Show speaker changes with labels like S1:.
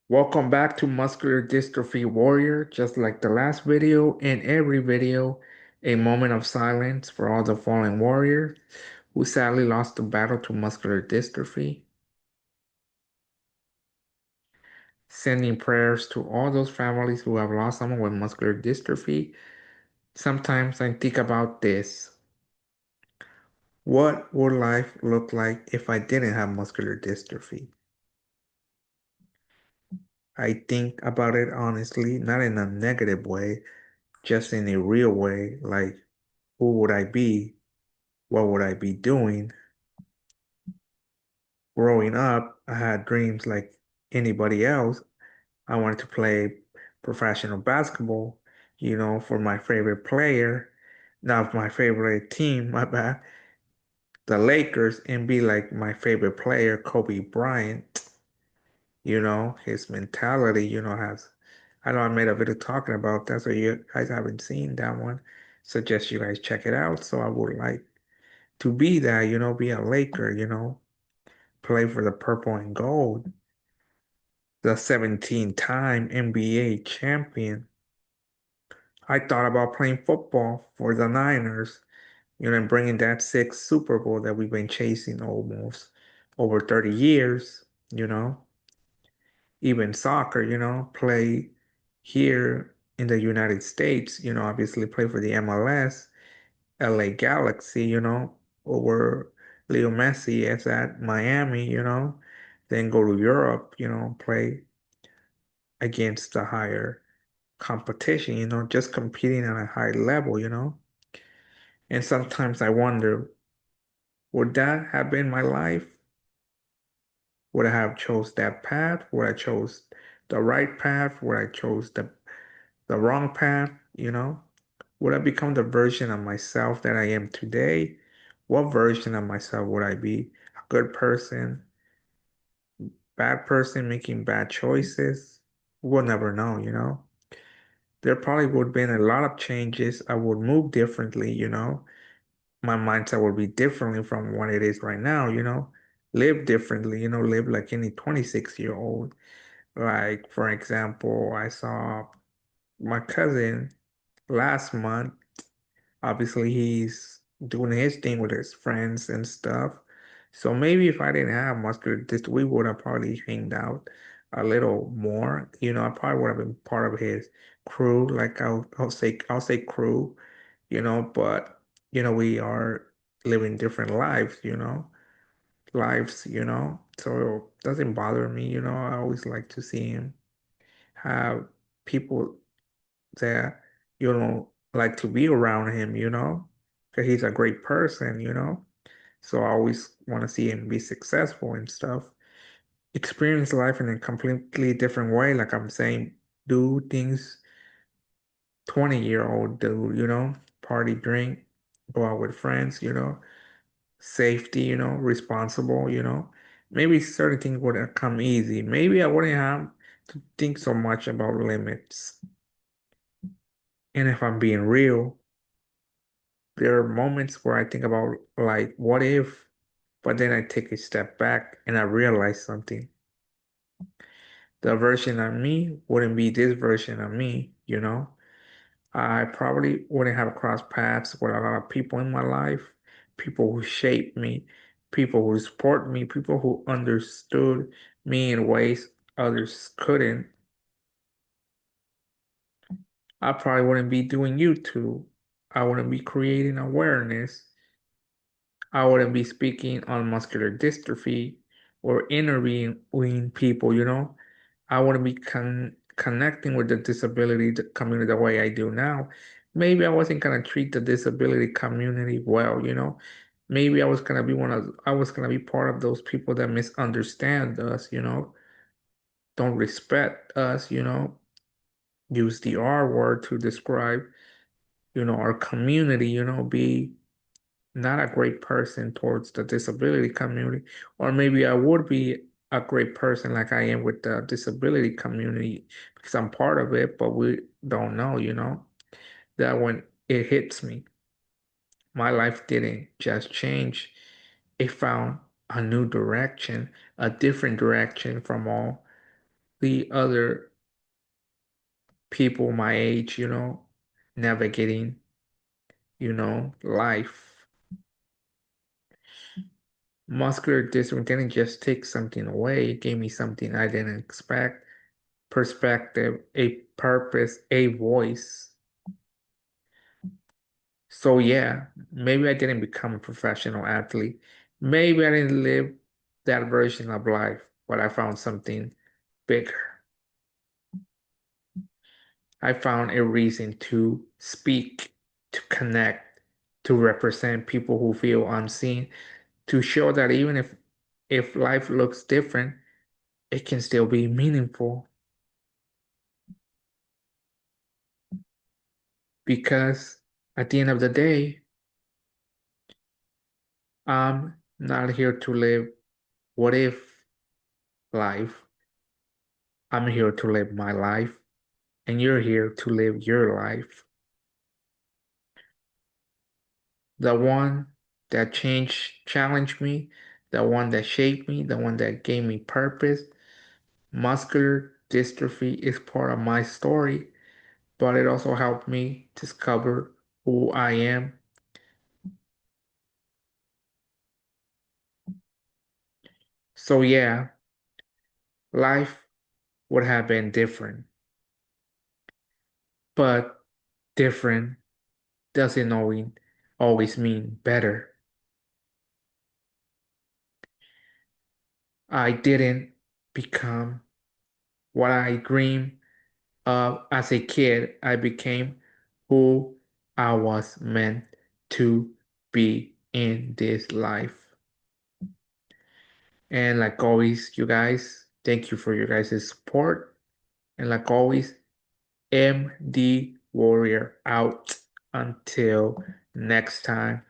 S1: Welcome back to Muscular Dystrophy Warrior. Just like the last video, in every video, a moment of silence for all the fallen warriors who sadly lost the battle to muscular dystrophy. Sending prayers to all those families who have lost someone with muscular dystrophy. Sometimes I think about this. What would life look like if I didn't have muscular dystrophy? I think about it honestly, not in a negative way, just in a real way, like who would I be? What would I be doing? Growing up, I had dreams like anybody else. I wanted to play professional basketball, for my favorite player, not my favorite team, my bad, the Lakers, and be like my favorite player, Kobe Bryant. His mentality, I know I made a video talking about that, so you guys haven't seen that one. Suggest you guys check it out. So I would like to be that, be a Laker, play for the purple and gold, the 17-time NBA champion. I thought about playing football for the Niners, and bringing that sixth Super Bowl that we've been chasing almost over 30 years, you know, even soccer, play here in the United States, obviously play for the MLS, LA Galaxy, or where Leo Messi is at Miami, then go to Europe, play against the higher competition, just competing at a high level, And sometimes I wonder, would that have been my life? Would I have chose that path? Would I chose the right path? Would I chose the wrong path? Would I become the version of myself that I am today? What version of myself would I be? A good person, bad person making bad choices? We'll never know, There probably would have been a lot of changes. I would move differently, My mindset would be differently from what it is right now, Live differently, live like any 26-year-old. Like, for example, I saw my cousin last month. Obviously, he's doing his thing with his friends and stuff. So maybe if I didn't have muscular dystrophy, we would have probably hanged out a little more. I probably would have been part of his crew. Like I'll say crew, but we are living different lives, So it doesn't bother me, I always like to see him have people that, like to be around him, because he's a great person, So I always want to see him be successful and stuff. Experience life in a completely different way. Like I'm saying, do things 20-year-old do, party, drink, go out with friends, safety, responsible, Maybe certain things would have come easy. Maybe I wouldn't have to think so much about limits. And if I'm being real, there are moments where I think about like, what if, but then I take a step back and I realize something. The version of me wouldn't be this version of me, I probably wouldn't have crossed paths with a lot of people in my life, people who shaped me, people who support me, people who understood me in ways others couldn't. I probably wouldn't be doing YouTube. I wouldn't be creating awareness. I wouldn't be speaking on muscular dystrophy or interviewing people, I wouldn't be connecting with the disability community the way I do now. Maybe I wasn't gonna treat the disability community well, Maybe I was gonna be part of those people that misunderstand us, don't respect us, use the R word to describe, our community, be not a great person towards the disability community, or maybe I would be a great person like I am with the disability community because I'm part of it, but we don't know, that when it hits me, my life didn't just change. It found a new direction, a different direction from all. the other people my age, navigating, life. Muscular dystrophy didn't just take something away, it gave me something I didn't expect, perspective, a purpose, a voice. So yeah, maybe I didn't become a professional athlete. Maybe I didn't live that version of life, but I found something bigger. I found a reason to speak, to connect, to represent people who feel unseen, to show that even if life looks different, it can still be meaningful. Because at the end of the day, I'm not here to live what if life. I'm here to live my life, and you're here to live your life. The one that challenged me, the one that shaped me, the one that gave me purpose. Muscular dystrophy is part of my story, but it also helped me discover who I am. So yeah, life would have been different, but different doesn't always mean better. I didn't become what I dreamed as a kid. I became who I was meant to be in this life. And like always, you guys, thank you for your guys' support. And like always, MD Warrior out until next time.